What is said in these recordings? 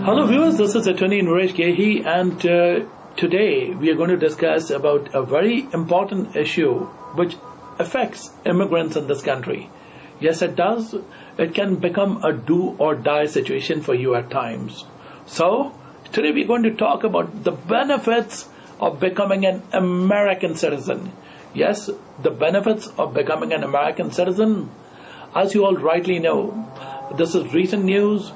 Hello viewers, this is attorney Naresh Gehi, and today we are going to discuss about a very important issue which affects immigrants in this country. Yes, it does. It can become a do or die situation for you at times. So, today we're going to talk about the benefits of becoming an American citizen. Yes, the benefits of becoming an American citizen. As you all rightly know, this is recent news.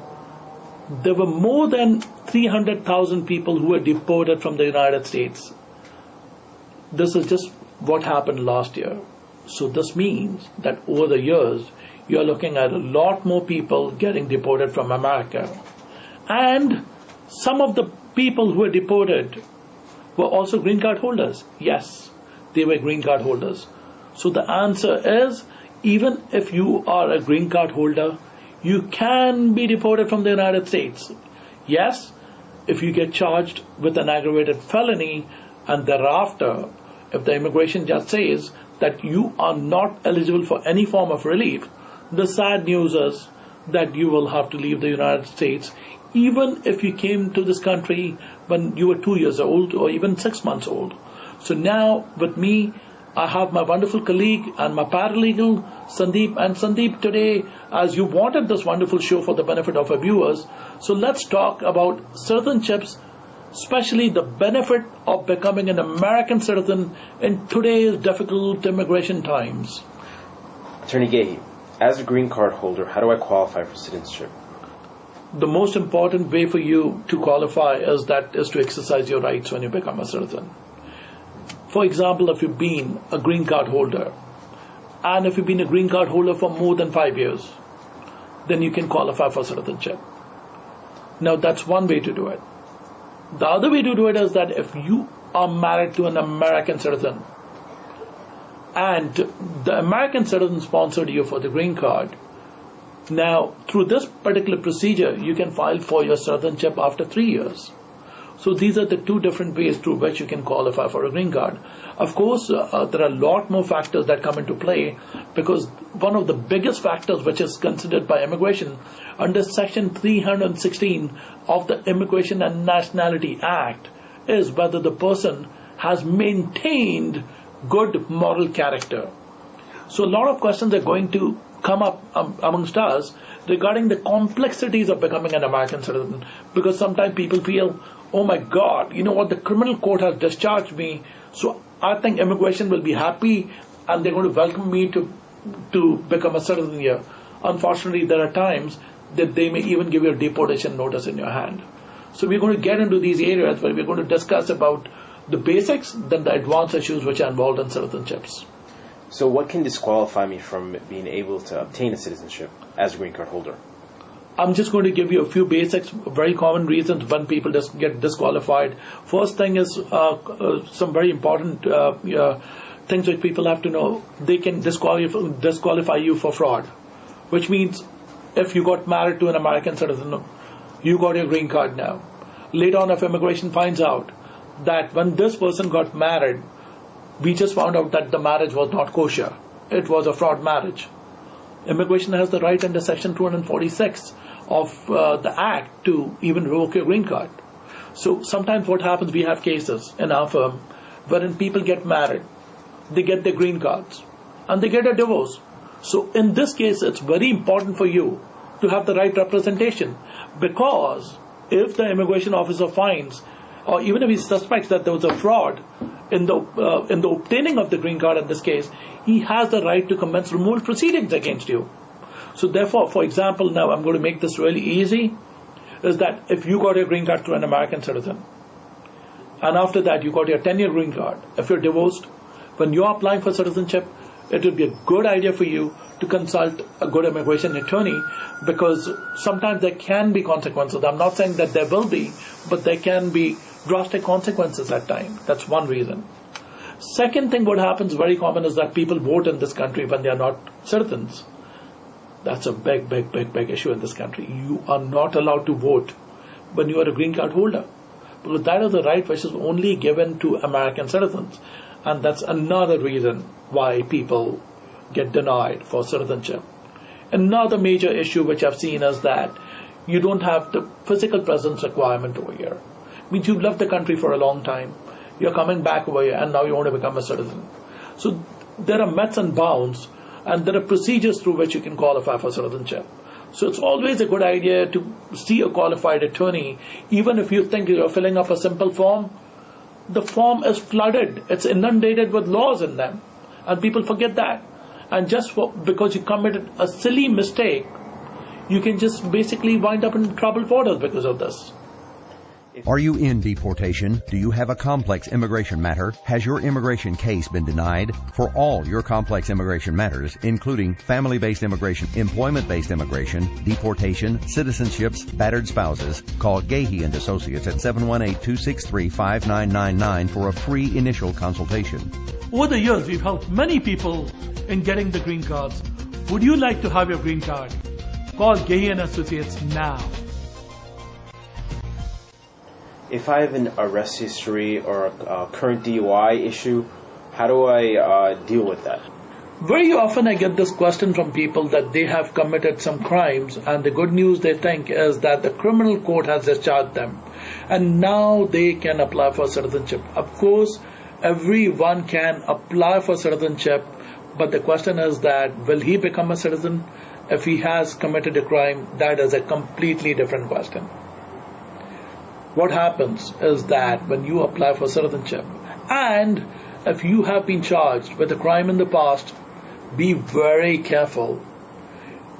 There were more than 300,000 people who were deported from the United States. This is just what happened last year. So this means that over the years, you're looking at a lot more people getting deported from America. And some of the people who were deported were also green card holders. Yes, they were green card holders. So the answer is, even if you are a green card holder, you can be deported from the United States. Yes, if you get charged with an aggravated felony and thereafter, if the immigration judge says that you are not eligible for any form of relief, the sad news is that you will have to leave the United States even if you came to this country when you were 2 years old or even 6 months old. So now with me, I have my wonderful colleague and my paralegal, Sandeep. And Sandeep, today, as you wanted this wonderful show for the benefit of our viewers, so let's talk about citizenships, especially the benefit of becoming an American citizen in today's difficult immigration times. Attorney Gehi, as a green card holder, how do I qualify for citizenship? The most important way for you to qualify is to exercise your rights when you become a citizen. For example, if you've been a green card holder, and if you've been a green card holder for more than 5 years, then you can qualify for citizenship. Now, that's one way to do it. The other way to do it is that if you are married to an American citizen, and the American citizen sponsored you for the green card, now, through this particular procedure, you can file for your citizenship after 3 years. So these are the two different ways through which you can qualify for a green card. Of course, there are a lot more factors that come into play, because one of the biggest factors which is considered by immigration under Section 316 of the Immigration and Nationality Act is whether the person has maintained good moral character. So a lot of questions are going to come up amongst us regarding the complexities of becoming an American citizen, because sometimes people feel, oh my God, you know what, the criminal court has discharged me, so I think immigration will be happy and they're going to welcome me to become a citizen here. Unfortunately, there are times that they may even give you a deportation notice in your hand. So we're going to get into these areas where we're going to discuss about the basics, then the advanced issues which are involved in citizenships. So what can disqualify me from being able to obtain a citizenship as a green card holder? I'm just going to give you a few basics, very common reasons when people get disqualified. First thing is some very important things which people have to know. They can disqualify you for fraud, which means if you got married to an American citizen, you got your green card now. Later on, if immigration finds out that when this person got married, we just found out that the marriage was not kosher, it was a fraud marriage. Immigration has the right under Section 246 of the Act to even revoke your green card. So sometimes what happens, we have cases in our firm wherein people get married, they get their green cards, and they get a divorce. So in this case, it's very important for you to have the right representation, because if the immigration officer finds, or even if he suspects that there was a fraud in the obtaining of the green card in this case, he has the right to commence removal proceedings against you. So therefore, for example, now I'm going to make this really easy, is that if you got your green card through an American citizen, and after that you got your 10-year green card, if you're divorced, when you're applying for citizenship, it would be a good idea for you to consult a good immigration attorney, because sometimes there can be consequences. I'm not saying that there will be, but there can be drastic consequences at times. That's one reason. Second thing, what happens very common is that people vote in this country when they are not citizens. That's a big issue in this country. You are not allowed to vote when you are a green card holder, because that is a right which is only given to American citizens. And that's another reason why people get denied for citizenship. Another major issue which I've seen is that you don't have the physical presence requirement over here. It means you've left the country for a long time. You're coming back over here, and now you want to become a citizen. So there are metes and bounds, and there are procedures through which you can qualify for citizenship. So it's always a good idea to see a qualified attorney, even if you think you're filling up a simple form. The form is flooded. It's inundated with laws in them, and people forget that. And just because you committed a silly mistake, you can just basically wind up in troubled waters because of this. Are you in deportation? Do you have a complex immigration matter? Has your immigration case been denied? For all your complex immigration matters, including family-based immigration, employment-based immigration, deportation, citizenships, battered spouses, call Gehi and Associates at 718-263-5999 for a free initial consultation. Over the years, we've helped many people in getting the green cards. Would you like to have your green card? Call Gehi and Associates now. If I have an arrest history or a current DUI issue, how do I deal with that? Very often I get this question from people that they have committed some crimes, and the good news they think is that the criminal court has discharged them and now they can apply for citizenship. Of course, everyone can apply for citizenship, but the question is that will he become a citizen if he has committed a crime? That is a completely different question. What happens is that when you apply for citizenship, and if you have been charged with a crime in the past, be very careful.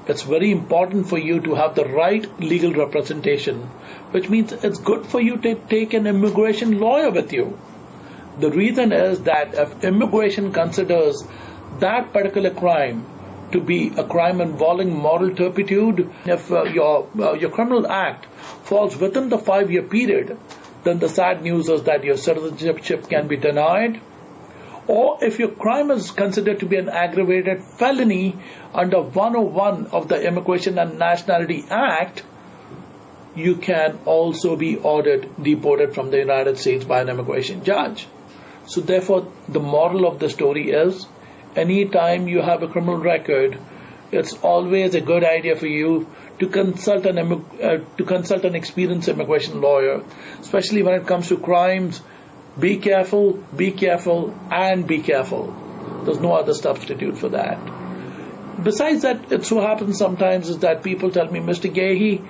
It's very important for you to have the right legal representation, which means it's good for you to take an immigration lawyer with you. The reason is that if immigration considers that particular crime to be a crime involving moral turpitude, if your criminal act falls within the 5-year period, then the sad news is that your citizenship can be denied. Or if your crime is considered to be an aggravated felony under 101 of the Immigration and Nationality Act, you can also be ordered deported from the United States by an immigration judge. So therefore, the moral of the story is, anytime you have a criminal record, it's always a good idea for you to consult an experienced immigration lawyer, especially when it comes to crimes. Be careful, and be careful. There's no other substitute for that. Besides that, it so happens sometimes is that people tell me, Mr. Gehi,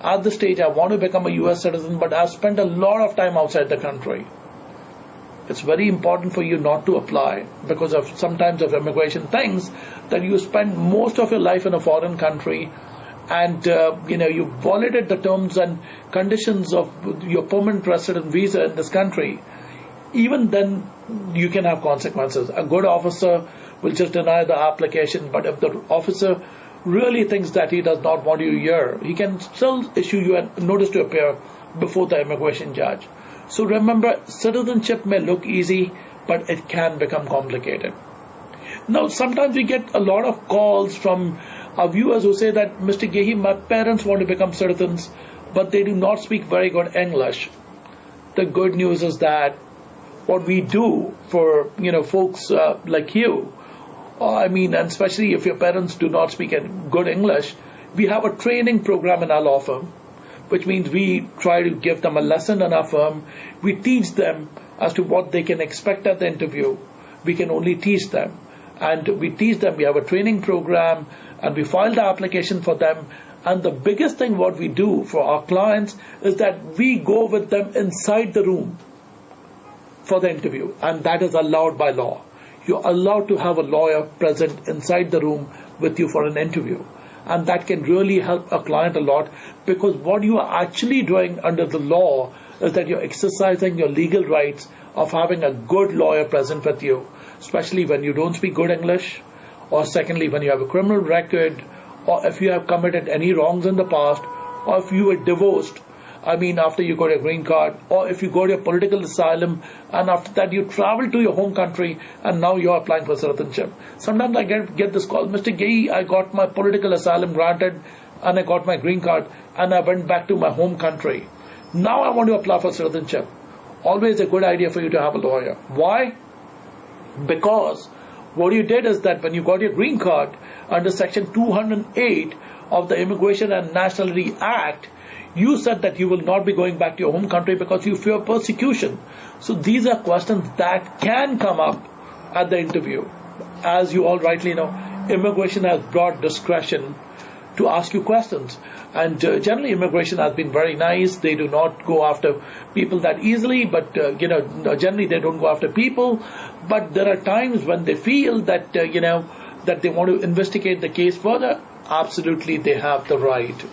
at this stage I want to become a US citizen, but I've spent a lot of time outside the country. It's very important for you not to apply because of sometimes of immigration things that you spend most of your life in a foreign country, and you violated the terms and conditions of your permanent resident visa in this country. Even then, you can have consequences. A good officer will just deny the application, but if the officer really thinks that he does not want you here, he can still issue you a notice to appear before the immigration judge. So remember, citizenship may look easy, but it can become complicated. Now, sometimes we get a lot of calls from our viewers who say that, Mr. Gehi, my parents want to become citizens, but they do not speak very good English. The good news is that what we do for folks like you, and especially if your parents do not speak good English, we have a training program in our law firm, which means we try to give them a lesson in our firm. We teach them as to what they can expect at the interview. We can only teach them. And we teach them, we have a training program, and we file the application for them. And the biggest thing what we do for our clients is that we go with them inside the room for the interview. And that is allowed by law. You're allowed to have a lawyer present inside the room with you for an interview. And that can really help a client a lot, because what you are actually doing under the law is that you're exercising your legal rights of having a good lawyer present with you, especially when you don't speak good English, or secondly, when you have a criminal record, or if you have committed any wrongs in the past, or if you were divorced, after you got your green card, or if you got your political asylum, and after that you travel to your home country, and now you're applying for citizenship. Sometimes I get this call, Mr. Gehi, I got my political asylum granted, and I got my green card, and I went back to my home country. Now I want to apply for citizenship. Always a good idea for you to have a lawyer. Why? Because what you did is that when you got your green card, under Section 208 of the Immigration and Nationality Act, You said that you will not be going back to your home country because you fear persecution. So these are questions that can come up at the interview. As you all rightly know, immigration has broad discretion to ask you questions. And generally, immigration has been very nice. They do not go after people that easily, but generally they don't go after people. But there are times when they feel that that they want to investigate the case further. Absolutely, they have the right.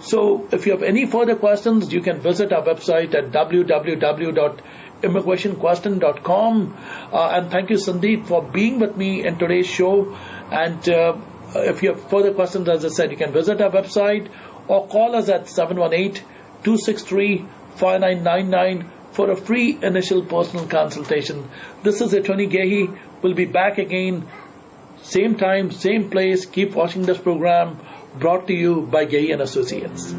So, if you have any further questions, you can visit our website at www.immigrationquestion.com. And thank you, Sandeep, for being with me in today's show. And if you have further questions, as I said, you can visit our website or call us at 718-263-5999 for a free initial personal consultation. This is Attorney Gehi. We'll be back again, same time, same place. Keep watching this program, brought to you by Gehi and Associates.